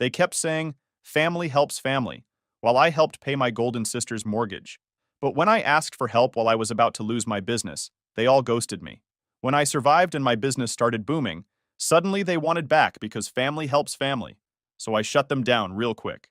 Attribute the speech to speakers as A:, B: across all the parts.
A: They kept saying, family helps family, while I helped pay my golden sister's mortgage. But when I asked for help while I was about to lose my business, they all ghosted me. When I survived and my business started booming, suddenly they wanted back because family helps family. So I shut them down real quick.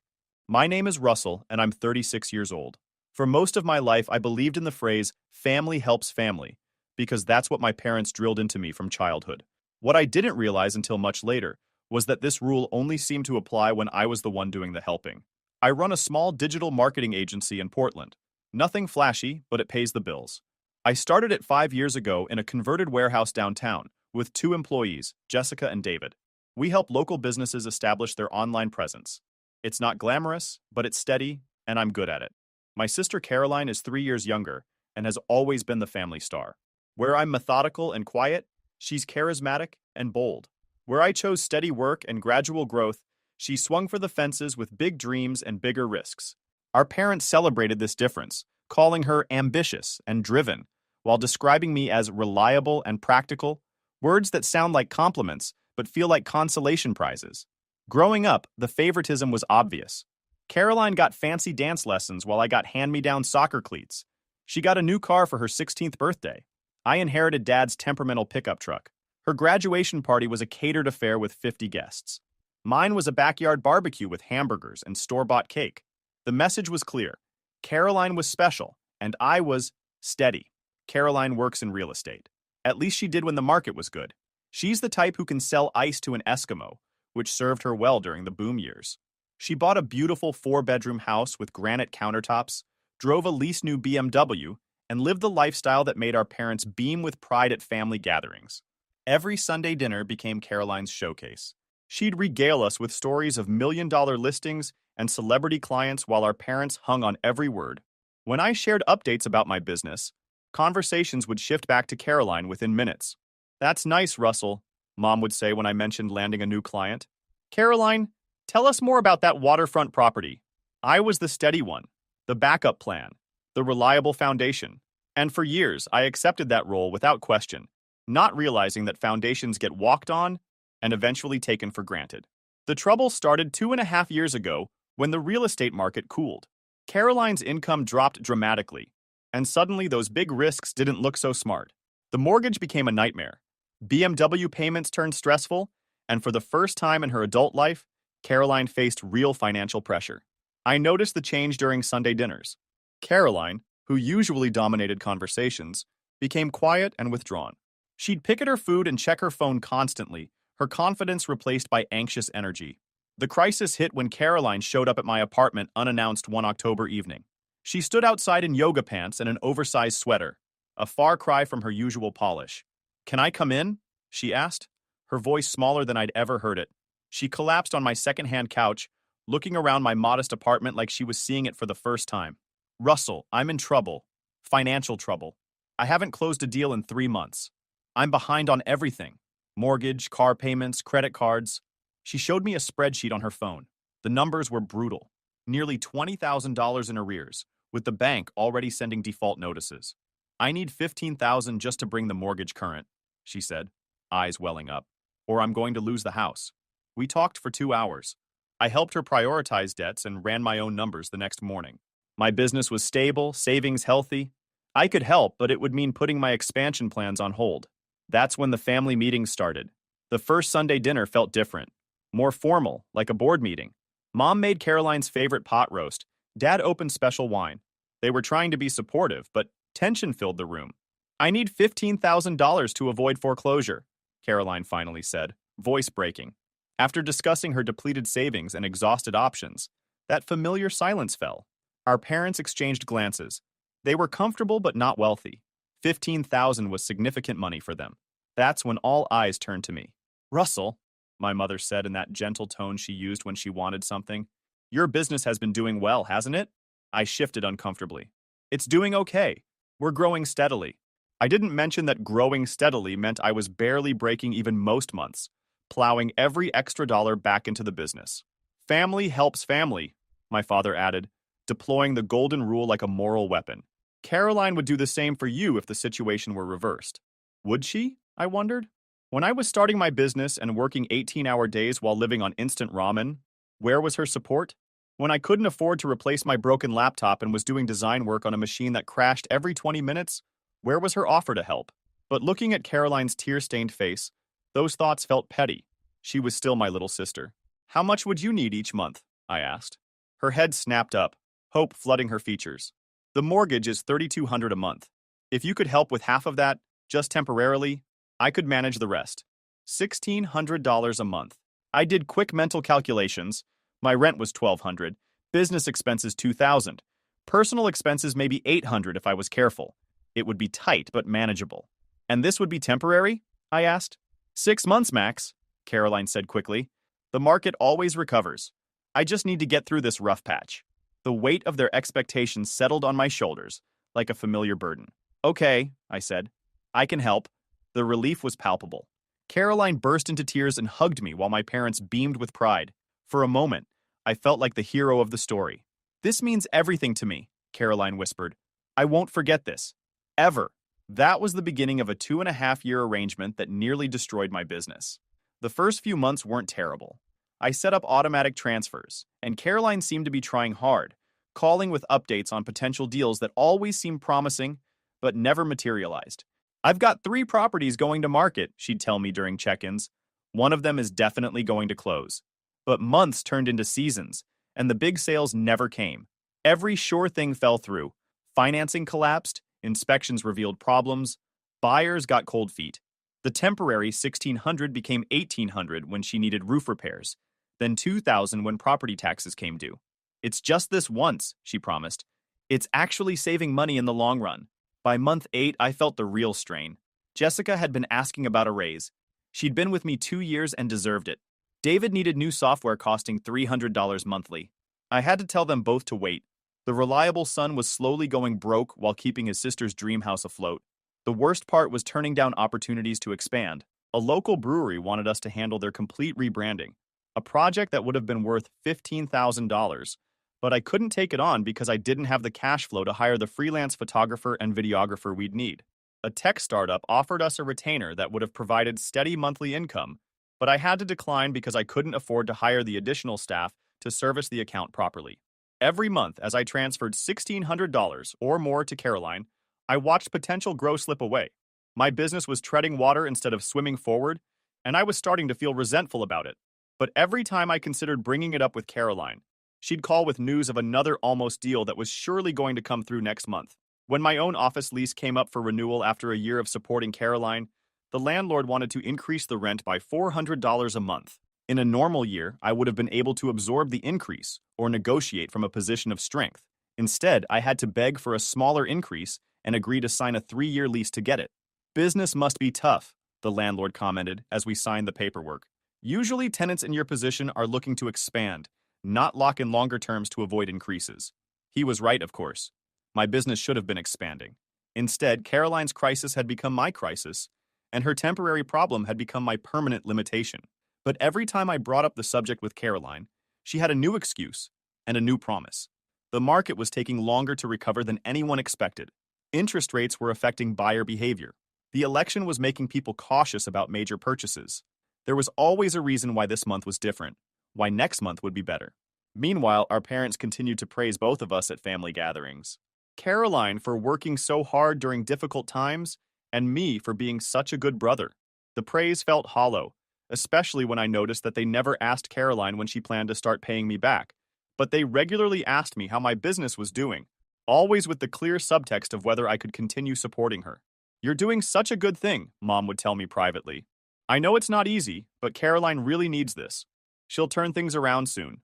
A: My name is Russell, and I'm 36 years old. For most of my life, I believed in the phrase, family helps family, because that's what my parents drilled into me from childhood. What I didn't realize until much later was that this rule only seemed to apply when I was the one doing the helping. I run a small digital marketing agency in Portland. Nothing flashy, but it pays the bills. I started it 5 years ago in a converted warehouse downtown with 2 employees, Jessica and David. We help local businesses establish their online presence. It's not glamorous, but it's steady, and I'm good at it. My sister Caroline is 3 years younger and has always been the family star. Where I'm methodical and quiet, she's charismatic and bold. Where I chose steady work and gradual growth, she swung for the fences with big dreams and bigger risks. Our parents celebrated this difference, calling her ambitious and driven, while describing me as reliable and practical, words that sound like compliments but feel like consolation prizes. Growing up, the favoritism was obvious. Caroline got fancy dance lessons while I got hand-me-down soccer cleats. She got a new car for her 16th birthday. I inherited Dad's temperamental pickup truck. Her graduation party was a catered affair with 50 guests. Mine was a backyard barbecue with hamburgers and store-bought cake. The message was clear. Caroline was special, and I was steady. Caroline works in real estate. At least she did when the market was good. She's the type who can sell ice to an Eskimo, which served her well during the boom years. She bought a beautiful 4-bedroom house with granite countertops, drove a leased new BMW, and lived the lifestyle that made our parents beam with pride at family gatherings. Every Sunday dinner became Caroline's showcase. She'd regale us with stories of million-dollar listings and celebrity clients while our parents hung on every word. When I shared updates about my business, conversations would shift back to Caroline within minutes. "That's nice, Russell," Mom would say when I mentioned landing a new client. "Caroline, tell us more about that waterfront property." I was the steady one, the backup plan, the reliable foundation. And for years, I accepted that role without question, not realizing that foundations get walked on and eventually taken for granted. The trouble started 2.5 years ago when the real estate market cooled. Caroline's income dropped dramatically, and suddenly those big risks didn't look so smart. The mortgage became a nightmare. BMW payments turned stressful, and for the first time in her adult life, Caroline faced real financial pressure. I noticed the change during Sunday dinners. Caroline, who usually dominated conversations, became quiet and withdrawn. She'd pick at her food and check her phone constantly, her confidence replaced by anxious energy. The crisis hit when Caroline showed up at my apartment unannounced one October evening. She stood outside in yoga pants and an oversized sweater, a far cry from her usual polish. "Can I come in?" she asked, her voice smaller than I'd ever heard it. She collapsed on my secondhand couch, looking around my modest apartment like she was seeing it for the first time. "Russell, I'm in trouble. Financial trouble. I haven't closed a deal in 3 months. I'm behind on everything. Mortgage, car payments, credit cards." She showed me a spreadsheet on her phone. The numbers were brutal. Nearly $20,000 in arrears, with the bank already sending default notices. "I need $15,000 just to bring the mortgage current," she said, eyes welling up, "or I'm going to lose the house." We talked for 2 hours. I helped her prioritize debts and ran my own numbers the next morning. My business was stable, savings healthy. I could help, but it would mean putting my expansion plans on hold. That's when the family meetings started. The first Sunday dinner felt different, more formal, like a board meeting. Mom made Caroline's favorite pot roast. Dad opened special wine. They were trying to be supportive, but tension filled the room. "I need $15,000 to avoid foreclosure," Caroline finally said, voice breaking. After discussing her depleted savings and exhausted options, that familiar silence fell. Our parents exchanged glances. They were comfortable but not wealthy. 15,000 was significant money for them. That's when all eyes turned to me. "Russell," my mother said in that gentle tone she used when she wanted something, "your business has been doing well, hasn't it?" I shifted uncomfortably. "It's doing okay. We're growing steadily." I didn't mention that growing steadily meant I was barely breaking even most months, plowing every extra dollar back into the business. "Family helps family," my father added, deploying the golden rule like a moral weapon. "Caroline would do the same for you if the situation were reversed." Would she? I wondered. When I was starting my business and working 18-hour days while living on instant ramen, Where was her support? When I couldn't afford to replace my broken laptop and was doing design work on a machine that crashed every 20 minutes, where was her offer to help? But looking at Caroline's tear-stained face, those thoughts felt petty. She was still my little sister. How much would you need each month? I asked. Her head snapped up, hope flooding her features. The mortgage is $3,200 a month. If you could help with half of that, just temporarily, I could manage the rest. $1,600 a month. I did quick mental calculations. My rent was $1,200, business expenses $2,000, personal expenses maybe $800 if I was careful. It would be tight but manageable. And this would be temporary? I asked. 6 months, max, Caroline said quickly. The market always recovers. I just need to get through this rough patch. The weight of their expectations settled on my shoulders, like a familiar burden. Okay, I said. I can help. The relief was palpable. Caroline burst into tears and hugged me while my parents beamed with pride. For a moment, I felt like the hero of the story. This means everything to me, Caroline whispered. I won't forget this. Ever. That was the beginning of a 2.5-year arrangement that nearly destroyed my business. The first few months weren't terrible. I set up automatic transfers, and Caroline seemed to be trying hard, calling with updates on potential deals that always seemed promising, but never materialized. I've got 3 properties going to market, she'd tell me during check-ins. One of them is definitely going to close. But months turned into seasons, and the big sales never came. Every sure thing fell through. Financing collapsed, inspections revealed problems, buyers got cold feet. The temporary $1,600 became $1,800 when she needed roof repairs, then $2,000 when property taxes came due. It's just this once, she promised. It's actually saving money in the long run. By month 8, I felt the real strain. Jessica had been asking about a raise. She'd been with me 2 years and deserved it. David needed new software costing $300 monthly. I had to tell them both to wait. The reliable son was slowly going broke while keeping his sister's dream house afloat. The worst part was turning down opportunities to expand. A local brewery wanted us to handle their complete rebranding, a project that would have been worth $15,000, but I couldn't take it on because I didn't have the cash flow to hire the freelance photographer and videographer we'd need. A tech startup offered us a retainer that would have provided steady monthly income, but I had to decline because I couldn't afford to hire the additional staff to service the account properly. Every month, as I transferred $1,600 or more to Caroline, I watched potential grow slip away. My business was treading water instead of swimming forward, and I was starting to feel resentful about it. But every time I considered bringing it up with Caroline, she'd call with news of another almost deal that was surely going to come through next month. When my own office lease came up for renewal after a year of supporting Caroline, the landlord wanted to increase the rent by $400 a month. In a normal year, I would have been able to absorb the increase or negotiate from a position of strength. Instead, I had to beg for a smaller increase and agree to sign a 3-year lease to get it. Business must be tough, the landlord commented as we signed the paperwork. Usually, tenants in your position are looking to expand, not lock in longer terms to avoid increases. He was right, of course. My business should have been expanding. Instead, Caroline's crisis had become my crisis, and her temporary problem had become my permanent limitation. But every time I brought up the subject with Caroline, she had a new excuse and a new promise. The market was taking longer to recover than anyone expected. Interest rates were affecting buyer behavior. The election was making people cautious about major purchases. There was always a reason why this month was different, why next month would be better. Meanwhile, our parents continued to praise both of us at family gatherings. Caroline for working so hard during difficult times, and me for being such a good brother. The praise felt hollow, especially when I noticed that they never asked Caroline when she planned to start paying me back. But they regularly asked me how my business was doing, always with the clear subtext of whether I could continue supporting her. You're doing such a good thing, Mom would tell me privately. I know it's not easy, but Caroline really needs this. She'll turn things around soon.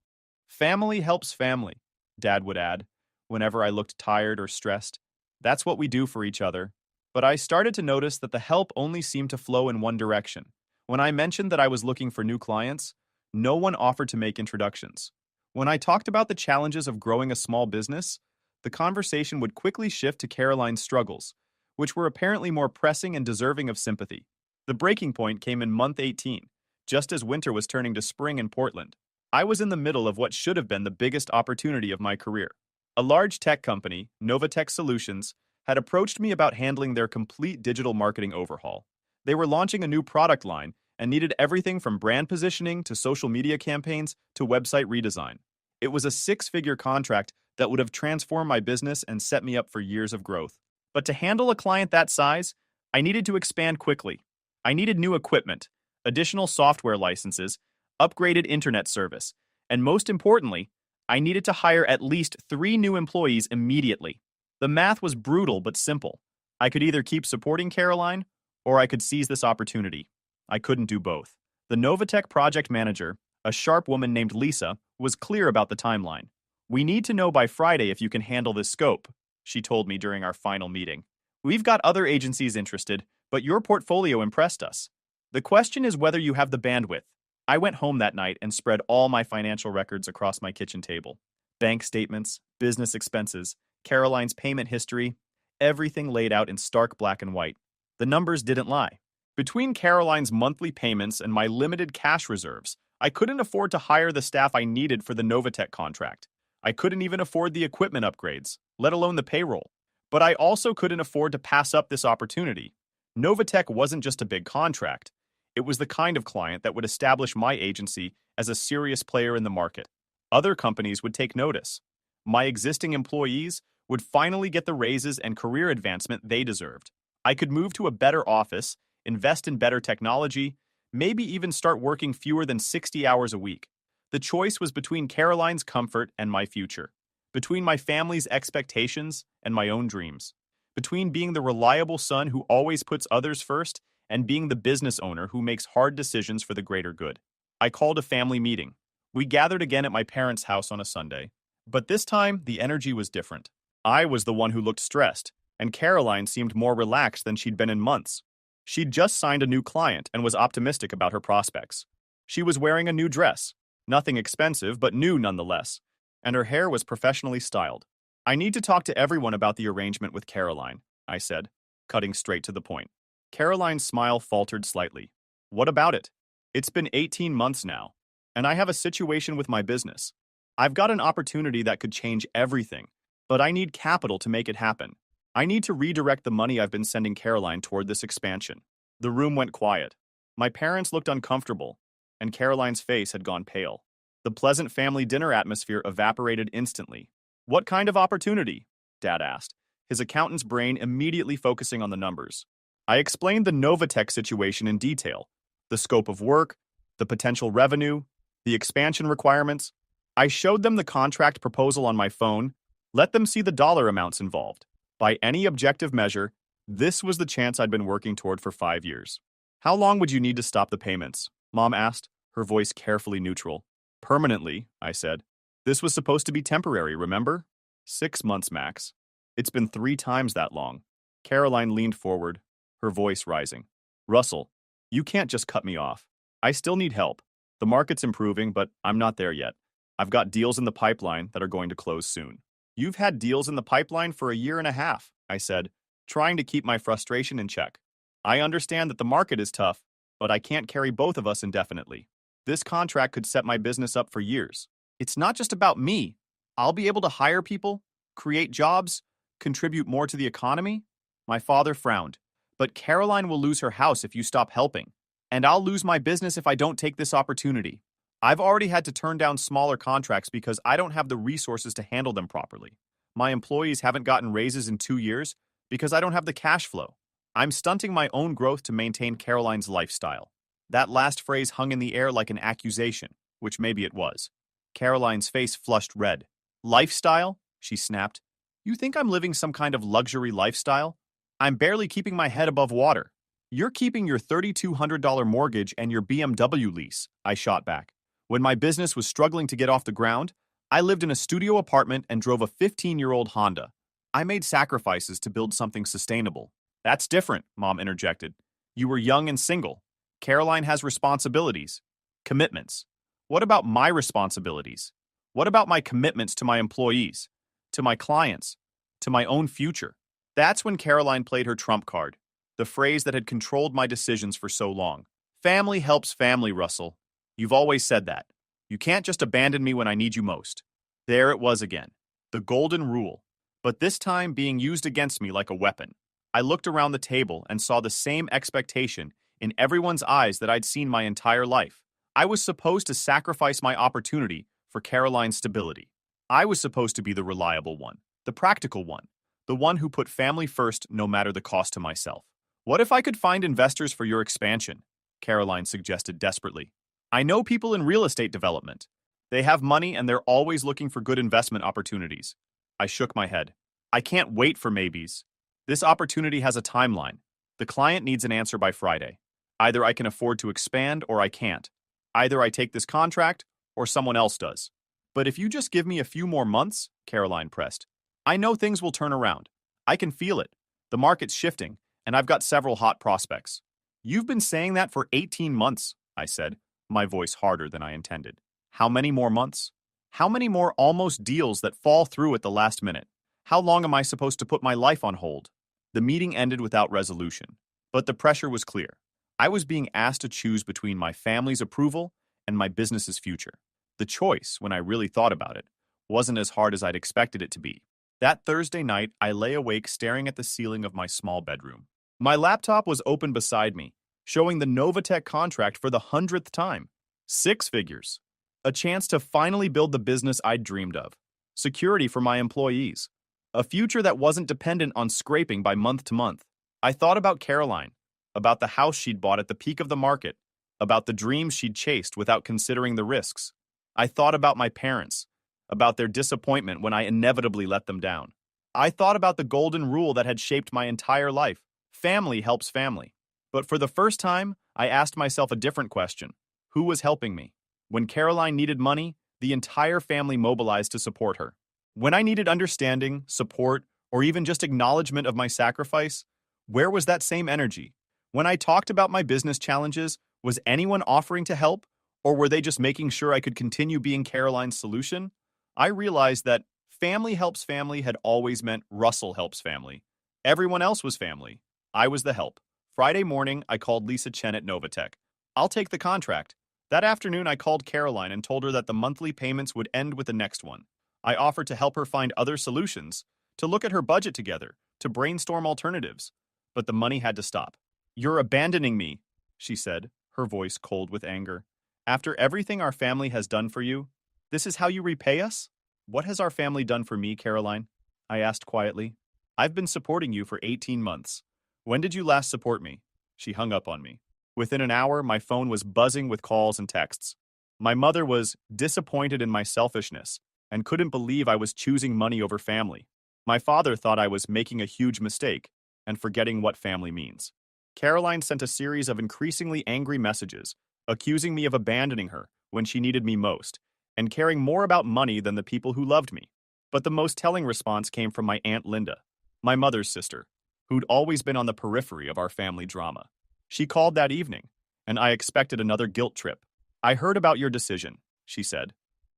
A: Family helps family, Dad would add, whenever I looked tired or stressed. That's what we do for each other. But I started to notice that the help only seemed to flow in one direction. When I mentioned that I was looking for new clients, no one offered to make introductions. When I talked about the challenges of growing a small business, the conversation would quickly shift to Caroline's struggles, which were apparently more pressing and deserving of sympathy. The breaking point came in month 18, just as winter was turning to spring in Portland. I was in the middle of what should have been the biggest opportunity of my career. A large tech company, Novatech Solutions, had approached me about handling their complete digital marketing overhaul. They were launching a new product line and needed everything from brand positioning to social media campaigns to website redesign. It was a six-figure contract that would have transformed my business and set me up for years of growth. But to handle a client that size, I needed to expand quickly. I needed new equipment, additional software licenses, upgraded internet service, and most importantly, I needed to hire at least 3 new employees immediately. The math was brutal but simple. I could either keep supporting Caroline, or I could seize this opportunity. I couldn't do both. The Novatech project manager, a sharp woman named Lisa, was clear about the timeline. "We need to know by Friday if you can handle this scope," she told me during our final meeting. "We've got other agencies interested, but your portfolio impressed us. The question is whether you have the bandwidth." I went home that night and spread all my financial records across my kitchen table. Bank statements, business expenses, Caroline's payment history, everything laid out in stark black and white. The numbers didn't lie. Between Caroline's monthly payments and my limited cash reserves, I couldn't afford to hire the staff I needed for the Novatech contract. I couldn't even afford the equipment upgrades, let alone the payroll. But I also couldn't afford to pass up this opportunity. Novatech wasn't just a big contract. It was the kind of client that would establish my agency as a serious player in the market. Other companies would take notice. My existing employees would finally get the raises and career advancement they deserved. I could move to a better office, invest in better technology, maybe even start working fewer than 60 hours a week. The choice was between Caroline's comfort and my future, between my family's expectations and my own dreams, between being the reliable son who always puts others first and being the business owner who makes hard decisions for the greater good. I called a family meeting. We gathered again at my parents' house on a Sunday. But this time, the energy was different. I was the one who looked stressed, and Caroline seemed more relaxed than she'd been in months. She'd just signed a new client and was optimistic about her prospects. She was wearing a new dress, nothing expensive but new nonetheless, and her hair was professionally styled. "I need to talk to everyone about the arrangement with Caroline," I said, cutting straight to the point. Caroline's smile faltered slightly. "What about it? It's been 18 months now, and I have a situation with my business. I've got an opportunity that could change everything, but I need capital to make it happen. I need to redirect the money I've been sending Caroline toward this expansion." The room went quiet. My parents looked uncomfortable, and Caroline's face had gone pale. The pleasant family dinner atmosphere evaporated instantly. "What kind of opportunity?" Dad asked, his accountant's brain immediately focusing on the numbers. I explained the Novatech situation in detail, the scope of work, the potential revenue, the expansion requirements. I showed them the contract proposal on my phone, let them see the dollar amounts involved. By any objective measure, this was the chance I'd been working toward for 5 years. "How long would you need to stop the payments?" Mom asked, her voice carefully neutral. "Permanently," I said. "This was supposed to be temporary, remember? 6 months max. It's been 3 times that long." Caroline leaned forward, her voice rising. "Russell, you can't just cut me off. I still need help. The market's improving, but I'm not there yet. I've got deals in the pipeline that are going to close soon." "You've had deals in the pipeline for 1.5 years," I said, trying to keep my frustration in check. "I understand that the market is tough, but I can't carry both of us indefinitely. This contract could set my business up for years. It's not just about me. I'll be able to hire people, create jobs, contribute more to the economy." My father frowned. "But Caroline will lose her house if you stop helping, and I'll lose my business if I don't take this opportunity. I've already had to turn down smaller contracts because I don't have the resources to handle them properly. My employees haven't gotten raises in 2 years because I don't have the cash flow. I'm stunting my own growth to maintain Caroline's lifestyle." That last phrase hung in the air like an accusation, which maybe it was. Caroline's face flushed red. "Lifestyle?" she snapped. "You think I'm living some kind of luxury lifestyle? I'm barely keeping my head above water." "You're keeping your $3,200 mortgage and your BMW lease," I shot back. "When my business was struggling to get off the ground, I lived in a studio apartment and drove a 15-year-old Honda. I made sacrifices to build something sustainable." "That's different," Mom interjected. "You were young and single. Caroline has responsibilities, commitments. What about my responsibilities? What about my commitments to my employees, to my clients, to my own future?" That's when Caroline played her trump card, the phrase that had controlled my decisions for so long. "Family helps family, Russell. You've always said that. You can't just abandon me when I need you most." There it was again, the golden rule, but this time being used against me like a weapon. I looked around the table and saw the same expectation in everyone's eyes that I'd seen my entire life. I was supposed to sacrifice my opportunity for Caroline's stability. I was supposed to be the reliable one, the practical one, the one who put family first no matter the cost to myself. What if I could find investors for your expansion? Caroline suggested desperately. I know people in real estate development. They have money and they're always looking for good investment opportunities. I shook my head. I can't wait for maybes. This opportunity has a timeline. The client needs an answer by Friday. Either I can afford to expand or I can't. Either I take this contract or someone else does. But if you just give me a few more months, Caroline pressed, I know things will turn around. I can feel it. The market's shifting, and I've got several hot prospects. You've been saying that for 18 months, I said, my voice harder than I intended. How many more months? How many more almost deals that fall through at the last minute? How long am I supposed to put my life on hold? The meeting ended without resolution, but the pressure was clear. I was being asked to choose between my family's approval and my business's future. The choice, when I really thought about it, wasn't as hard as I'd expected it to be. That Thursday night, I lay awake staring at the ceiling of my small bedroom. My laptop was open beside me, showing the Novatech contract for the 100th time. 6 figures. A chance to finally build the business I'd dreamed of. Security for my employees. A future that wasn't dependent on scraping by month to month. I thought about Caroline, about the house she'd bought at the peak of the market, about the dreams she'd chased without considering the risks. I thought about my parents, about their disappointment when I inevitably let them down. I thought about the golden rule that had shaped my entire life. Family helps family. But for the first time, I asked myself a different question. Who was helping me? When Caroline needed money, the entire family mobilized to support her. When I needed understanding, support, or even just acknowledgement of my sacrifice, where was that same energy? When I talked about my business challenges, was anyone offering to help? Or were they just making sure I could continue being Caroline's solution? I realized that family helps family had always meant Russell helps family. Everyone else was family. I was the help. Friday morning, I called Lisa Chen at Novatech. I'll take the contract. That afternoon, I called Caroline and told her that the monthly payments would end with the next one. I offered to help her find other solutions, to look at her budget together, to brainstorm alternatives. But the money had to stop. You're abandoning me, she said, her voice cold with anger. After everything our family has done for you, this is how you repay us? What has our family done for me, Caroline? I asked quietly. I've been supporting you for 18 months. When did you last support me? She hung up on me. Within an hour, my phone was buzzing with calls and texts. My mother was disappointed in my selfishness and couldn't believe I was choosing money over family. My father thought I was making a huge mistake and forgetting what family means. Caroline sent a series of increasingly angry messages, accusing me of abandoning her when she needed me most, and caring more about money than the people who loved me. But the most telling response came from my Aunt Linda, my mother's sister, who'd always been on the periphery of our family drama. She called that evening, and I expected another guilt trip. I heard about your decision, she said.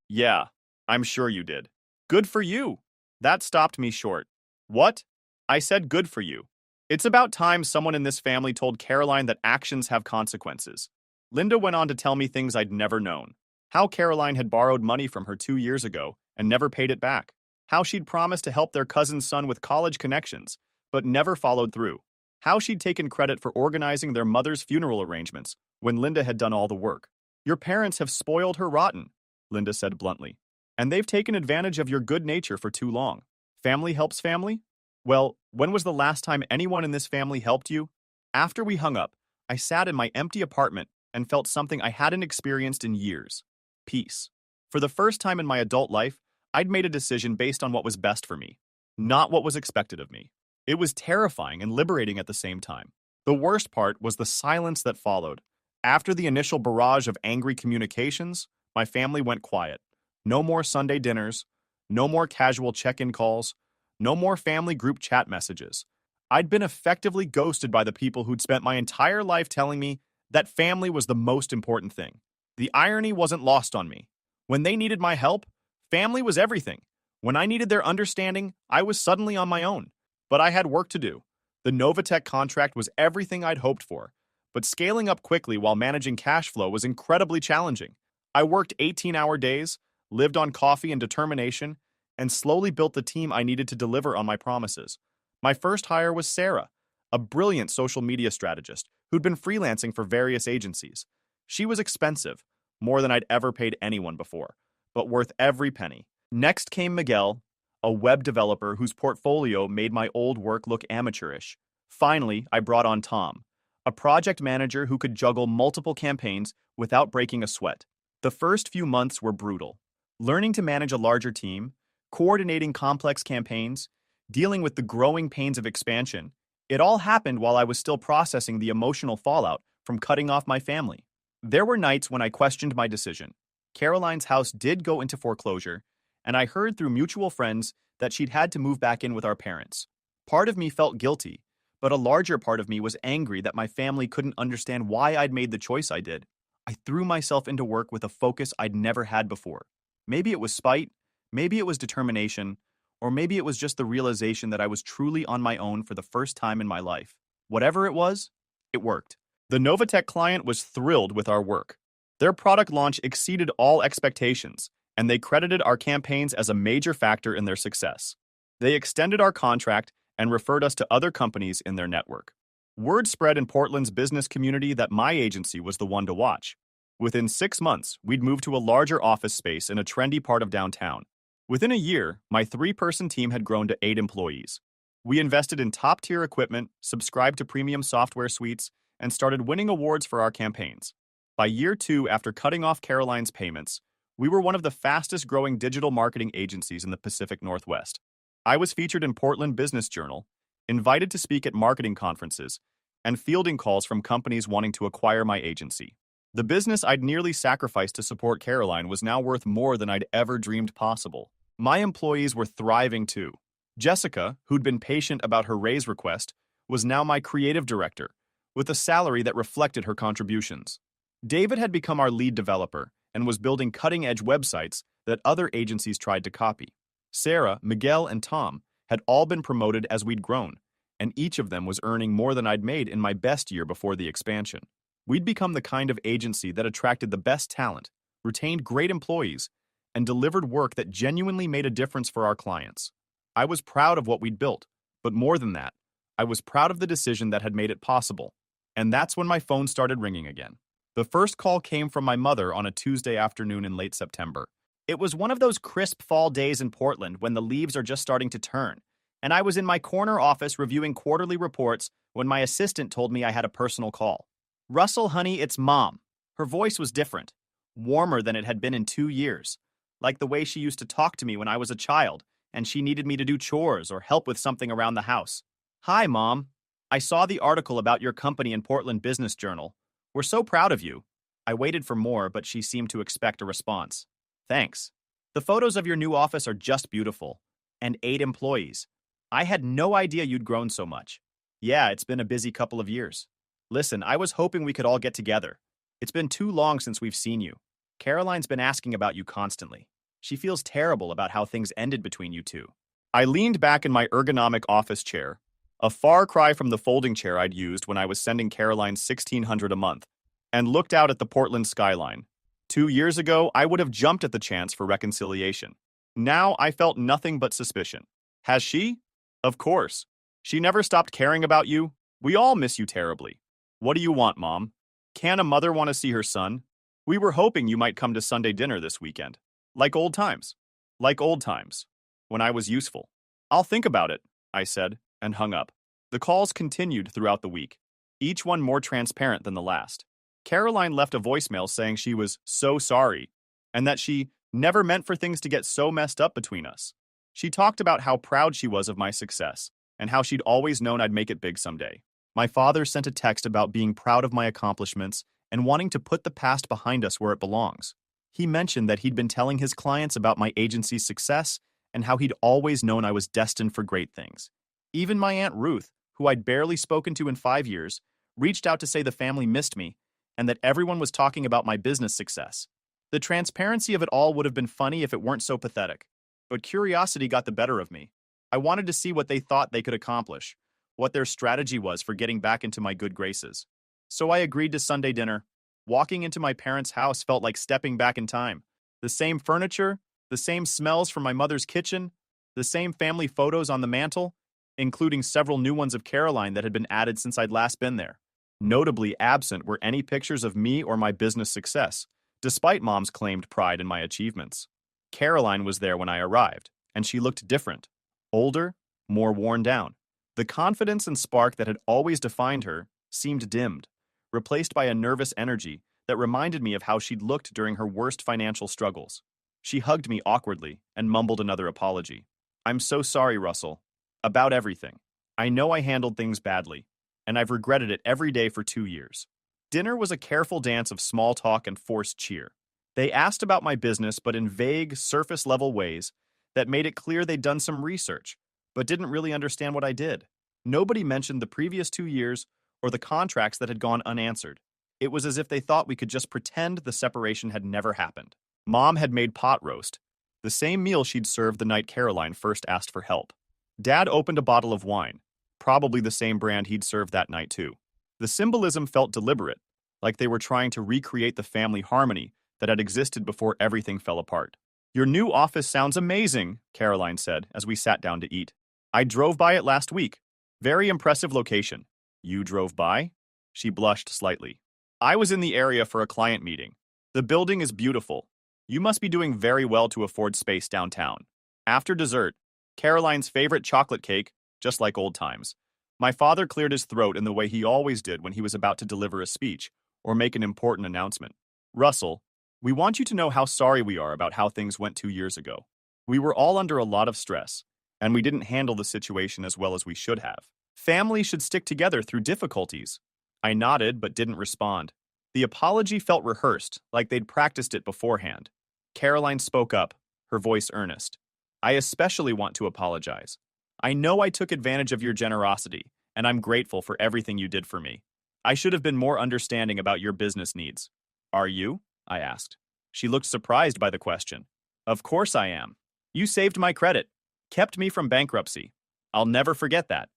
A: Yeah, I'm sure you did. Good for you. That stopped me short. What? I said good for you. It's about time someone in this family told Caroline that actions have consequences. Linda went on to tell me things I'd never known. How Caroline had borrowed money from her 2 years ago and never paid it back. How she'd promised to help their cousin's son with college connections, but never followed through. How she'd taken credit for organizing their mother's funeral arrangements when Linda had done all the work. Your parents have spoiled her rotten, Linda said bluntly. And they've taken advantage of your good nature for too long. Family helps family? Well, when was the last time anyone in this family helped you? After we hung up, I sat in my empty apartment and felt something I hadn't experienced in years. Peace. For the first time in my adult life, I'd made a decision based on what was best for me, not what was expected of me. It was terrifying and liberating at the same time. The worst part was the silence that followed. After the initial barrage of angry communications, my family went quiet. No more Sunday dinners, no more casual check-in calls, no more family group chat messages. I'd been effectively ghosted by the people who'd spent my entire life telling me that family was the most important thing. The irony wasn't lost on me. When they needed my help, family was everything. When I needed their understanding, I was suddenly on my own. But I had work to do. The Novatech contract was everything I'd hoped for, but scaling up quickly while managing cash flow was incredibly challenging. I worked 18-hour days, lived on coffee and determination, and slowly built the team I needed to deliver on my promises. My first hire was Sarah, a brilliant social media strategist who'd been freelancing for various agencies. She was expensive, more than I'd ever paid anyone before, but worth every penny. Next came Miguel, a web developer whose portfolio made my old work look amateurish. Finally, I brought on Tom, a project manager who could juggle multiple campaigns without breaking a sweat. The first few months were brutal. Learning to manage a larger team, coordinating complex campaigns, dealing with the growing pains of expansion, it all happened while I was still processing the emotional fallout from cutting off my family. There were nights when I questioned my decision. Caroline's house did go into foreclosure, and I heard through mutual friends that she'd had to move back in with our parents. Part of me felt guilty, but a larger part of me was angry that my family couldn't understand why I'd made the choice I did. I threw myself into work with a focus I'd never had before. Maybe it was spite, maybe it was determination, or maybe it was just the realization that I was truly on my own for the first time in my life. Whatever it was, it worked. The Novatech client was thrilled with our work. Their product launch exceeded all expectations, and they credited our campaigns as a major factor in their success. They extended our contract and referred us to other companies in their network. Word spread in Portland's business community that my agency was the one to watch. Within 6 months, we'd moved to a larger office space in a trendy part of downtown. Within a year, my 3-person team had grown to 8 employees. We invested in top-tier equipment, subscribed to premium software suites, and started winning awards for our campaigns. By year 2, after cutting off Caroline's payments, we were one of the fastest-growing digital marketing agencies in the Pacific Northwest. I was featured in Portland Business Journal, invited to speak at marketing conferences, and fielding calls from companies wanting to acquire my agency. The business I'd nearly sacrificed to support Caroline was now worth more than I'd ever dreamed possible. My employees were thriving too. Jessica, who'd been patient about her raise request, was now my creative director, with a salary that reflected her contributions. David had become our lead developer and was building cutting-edge websites that other agencies tried to copy. Sarah, Miguel, and Tom had all been promoted as we'd grown, and each of them was earning more than I'd made in my best year before the expansion. We'd become the kind of agency that attracted the best talent, retained great employees, and delivered work that genuinely made a difference for our clients. I was proud of what we'd built, but more than that, I was proud of the decision that had made it possible. And that's when my phone started ringing again. The first call came from my mother on a Tuesday afternoon in late September. It was one of those crisp fall days in Portland when the leaves are just starting to turn, and I was in my corner office reviewing quarterly reports when my assistant told me I had a personal call. "Russell, honey, it's Mom." Her voice was different, warmer than it had been in 2 years, like the way she used to talk to me when I was a child and she needed me to do chores or help with something around the house. "Hi, Mom. I saw the article about your company in Portland Business Journal. We're so proud of you." I waited for more, but she seemed to expect a response. "Thanks. The photos of your new office are just beautiful. And 8 employees. I had no idea you'd grown so much." "Yeah, it's been a busy couple of years. Listen, I was hoping we could all get together. It's been too long since we've seen you. Caroline's been asking about you constantly. She feels terrible about how things ended between you two." I leaned back in my ergonomic office chair, a far cry from the folding chair I'd used when I was sending Caroline $1,600 a month, and looked out at the Portland skyline. 2 years ago, I would have jumped at the chance for reconciliation. Now I felt nothing but suspicion. Has she? Of course. She never stopped caring about you. We all miss you terribly. What do you want, Mom? Can a mother want to see her son? We were hoping you might come to Sunday dinner this weekend. Like old times. Like old times. When I was useful. I'll think about it, I said, and hung up. The calls continued throughout the week, each one more transparent than the last. Caroline left a voicemail saying she was so sorry, and that she never meant for things to get so messed up between us. She talked about how proud she was of my success, and how she'd always known I'd make it big someday. My father sent a text about being proud of my accomplishments and wanting to put the past behind us where it belongs. He mentioned that he'd been telling his clients about my agency's success and how he'd always known I was destined for great things. Even my Aunt Ruth, who I'd barely spoken to in 5 years, reached out to say the family missed me and that everyone was talking about my business success. The transparency of it all would have been funny if it weren't so pathetic. But curiosity got the better of me. I wanted to see what they thought they could accomplish, what their strategy was for getting back into my good graces. So I agreed to Sunday dinner. Walking into my parents' house felt like stepping back in time. The same furniture, the same smells from my mother's kitchen, the same family photos on the mantle, including several new ones of Caroline that had been added since I'd last been there. Notably absent were any pictures of me or my business success, despite Mom's claimed pride in my achievements. Caroline was there when I arrived, and she looked different, older, more worn down. The confidence and spark that had always defined her seemed dimmed, replaced by a nervous energy that reminded me of how she'd looked during her worst financial struggles. She hugged me awkwardly and mumbled another apology. "I'm so sorry, Russell. About everything. I know I handled things badly, and I've regretted it every day for 2 years." Dinner was a careful dance of small talk and forced cheer. They asked about my business, but in vague, surface-level ways that made it clear they'd done some research, but didn't really understand what I did. Nobody mentioned the previous 2 years or the contracts that had gone unanswered. It was as if they thought we could just pretend the separation had never happened. Mom had made pot roast, the same meal she'd served the night Caroline first asked for help. Dad opened a bottle of wine, probably the same brand he'd served that night too. The symbolism felt deliberate, like they were trying to recreate the family harmony that had existed before everything fell apart. "Your new office sounds amazing," Caroline said as we sat down to eat. "I drove by it last week. Very impressive location." "You drove by?" She blushed slightly. "I was in the area for a client meeting. The building is beautiful. You must be doing very well to afford space downtown." After dessert, Caroline's favorite chocolate cake, just like old times. My father cleared his throat in the way he always did when he was about to deliver a speech or make an important announcement. "Russell, we want you to know how sorry we are about how things went 2 years ago. We were all under a lot of stress, and we didn't handle the situation as well as we should have. Family should stick together through difficulties." I nodded but didn't respond. The apology felt rehearsed, like they'd practiced it beforehand. Caroline spoke up, her voice earnest. "I especially want to apologize. I know I took advantage of your generosity, and I'm grateful for everything you did for me. I should have been more understanding about your business needs." "Are you?" I asked. She looked surprised by the question. "Of course I am. You saved my credit, kept me from bankruptcy. I'll never forget that."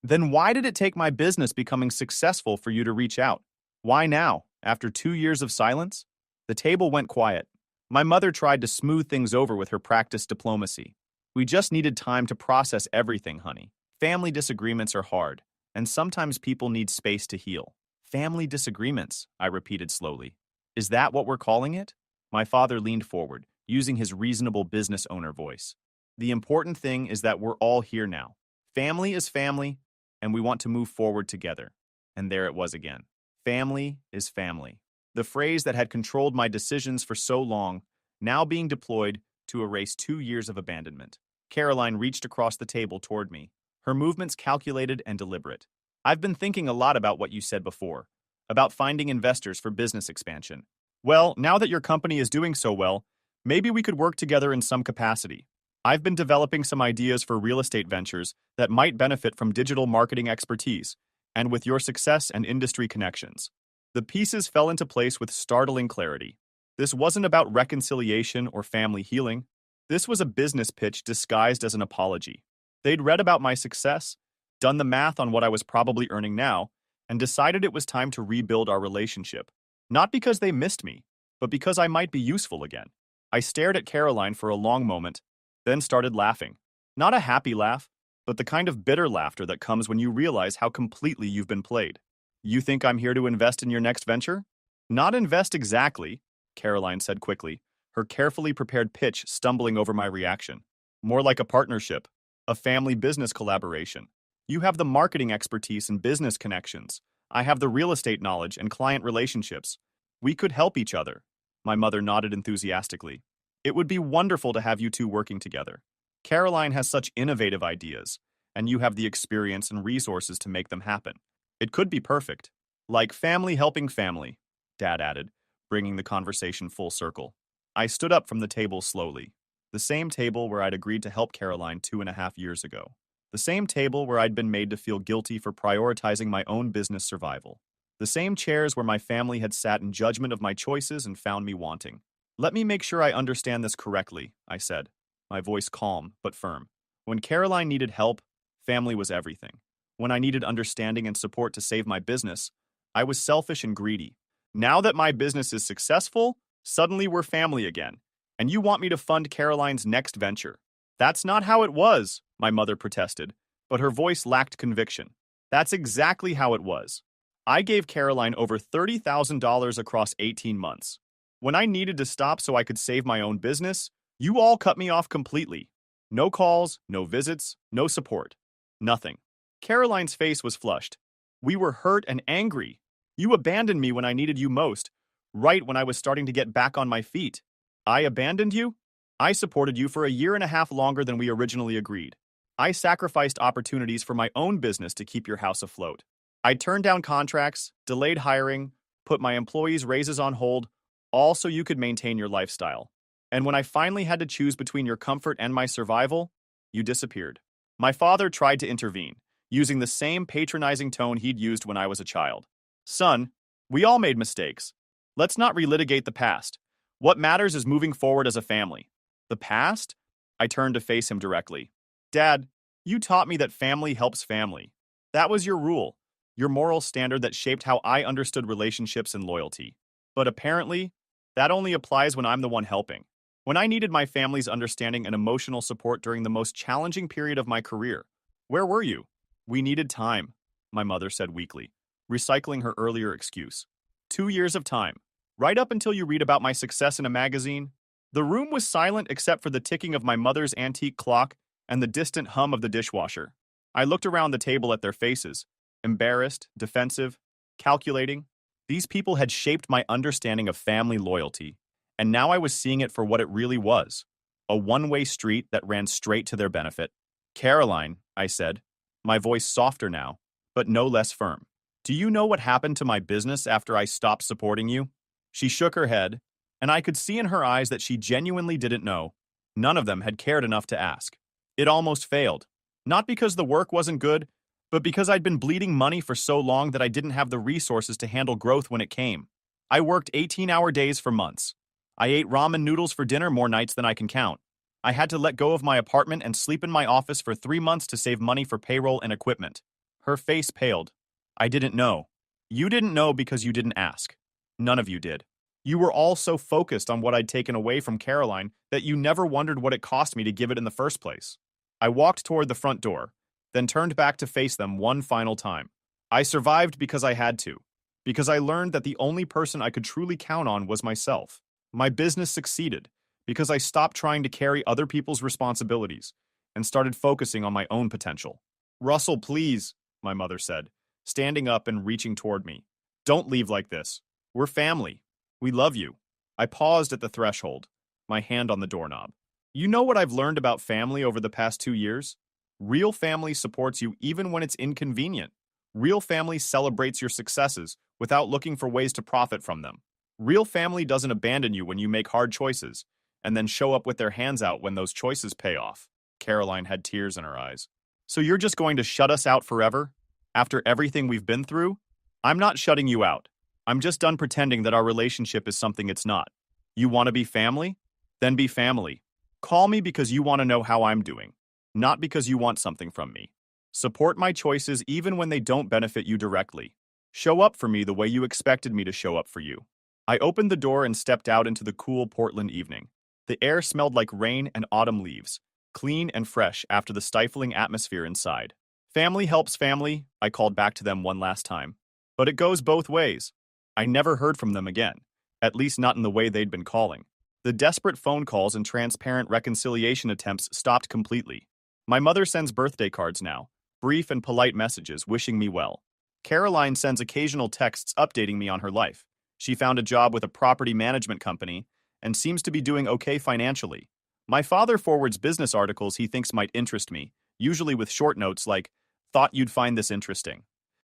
A: "Then why did it take my business becoming successful for you to reach out? Why now, after 2 years of silence?" The table went quiet. My mother tried to smooth things over with her practiced diplomacy. "We just needed time to process everything, honey. Family disagreements are hard, and sometimes people need space to heal." "Family disagreements," I repeated slowly. "Is that what we're calling it?" My father leaned forward, using his reasonable business owner voice. "The important thing is that we're all here now. Family is family, and we want to move forward together." And there it was again. Family is family. The phrase that had controlled my decisions for so long, now being deployed to erase 2 years of abandonment. Caroline reached across the table toward me, her movements calculated and deliberate. "I've been thinking a lot about what you said before, about finding investors for business expansion. Well, now that your company is doing so well, maybe we could work together in some capacity. I've been developing some ideas for real estate ventures that might benefit from digital marketing expertise, and with your success and industry connections." The pieces fell into place with startling clarity. This wasn't about reconciliation or family healing. This was a business pitch disguised as an apology. They'd read about my success, done the math on what I was probably earning now, and decided it was time to rebuild our relationship. Not because they missed me, but because I might be useful again. I stared at Caroline for a long moment, then started laughing. Not a happy laugh, but the kind of bitter laughter that comes when you realize how completely you've been played. "You think I'm here to invest in your next venture?" "Not invest exactly," Caroline said quickly, her carefully prepared pitch stumbling over my reaction. "More like a partnership, a family business collaboration. You have the marketing expertise and business connections. I have the real estate knowledge and client relationships. We could help each other." My mother nodded enthusiastically. "It would be wonderful to have you two working together. Caroline has such innovative ideas, and you have the experience and resources to make them happen. It could be perfect. Like family helping family," Dad added, bringing the conversation full circle. I stood up from the table slowly. The same table where I'd agreed to help Caroline 2.5 years ago. The same table where I'd been made to feel guilty for prioritizing my own business survival. The same chairs where my family had sat in judgment of my choices and found me wanting. "Let me make sure I understand this correctly," I said, my voice calm but firm. "When Caroline needed help, family was everything. When I needed understanding and support to save my business, I was selfish and greedy. Now that my business is successful, suddenly we're family again, and you want me to fund Caroline's next venture." "That's not how it was," my mother protested, but her voice lacked conviction. "That's exactly how it was. I gave Caroline over $30,000 across 18 months. When I needed to stop so I could save my own business, you all cut me off completely. No calls, no visits, no support. Nothing. Caroline's face was flushed. We were hurt and angry. You abandoned me when I needed you most, right when I was starting to get back on my feet. I abandoned you? I supported you for a year and a half longer than we originally agreed. I sacrificed opportunities for my own business to keep your house afloat. I turned down contracts, delayed hiring, put my employees' raises on hold, all so you could maintain your lifestyle. And when I finally had to choose between your comfort and my survival, you disappeared. My father tried to intervene, using the same patronizing tone he'd used when I was a child. Son, we all made mistakes. Let's not relitigate the past. What matters is moving forward as a family. The past? I turned to face him directly. Dad, you taught me that family helps family. That was your rule, your moral standard that shaped how I understood relationships and loyalty. But apparently, that only applies when I'm the one helping. When I needed my family's understanding and emotional support during the most challenging period of my career, where were you? We needed time, my mother said weakly, recycling her earlier excuse. 2 years of time, right up until you read about my success in a magazine. The room was silent except for the ticking of my mother's antique clock and the distant hum of the dishwasher. I looked around the table at their faces, embarrassed, defensive, calculating. These people had shaped my understanding of family loyalty, and now I was seeing it for what it really was, a one-way street that ran straight to their benefit. Caroline, I said, my voice softer now, but no less firm. Do you know what happened to my business after I stopped supporting you? She shook her head, and I could see in her eyes that she genuinely didn't know. None of them had cared enough to ask. It almost failed. Not because the work wasn't good, but because I'd been bleeding money for so long that I didn't have the resources to handle growth when it came. I worked 18-hour days for months. I ate ramen noodles for dinner more nights than I can count. I had to let go of my apartment and sleep in my office for 3 months to save money for payroll and equipment. Her face paled. I didn't know. You didn't know because you didn't ask. None of you did. You were all so focused on what I'd taken away from Caroline that you never wondered what it cost me to give it in the first place. I walked toward the front door, then turned back to face them one final time. I survived because I had to, because I learned that the only person I could truly count on was myself. My business succeeded because I stopped trying to carry other people's responsibilities and started focusing on my own potential. Russell, please, my mother said, standing up and reaching toward me. Don't leave like this. We're family. We love you. I paused at the threshold, my hand on the doorknob. You know what I've learned about family over the past 2 years? Real family supports you even when it's inconvenient. Real family celebrates your successes without looking for ways to profit from them. Real family doesn't abandon you when you make hard choices, and then show up with their hands out when those choices pay off. Caroline had tears in her eyes. So you're just going to shut us out forever? After everything we've been through? I'm not shutting you out. I'm just done pretending that our relationship is something it's not. You want to be family? Then be family. Call me because you want to know how I'm doing, not because you want something from me. Support my choices even when they don't benefit you directly. Show up for me the way you expected me to show up for you. I opened the door and stepped out into the cool Portland evening. The air smelled like rain and autumn leaves, clean and fresh after the stifling atmosphere inside. Family helps family, I called back to them one last time. But it goes both ways. I never heard from them again, at least not in the way they'd been calling. The desperate phone calls and transparent reconciliation attempts stopped completely. My mother sends birthday cards now, brief and polite messages wishing me well. Caroline sends occasional texts updating me on her life. She found a job with a property management company and seems to be doing okay financially. My father forwards business articles he thinks might interest me, usually with short notes like, "Thought you'd find this interesting."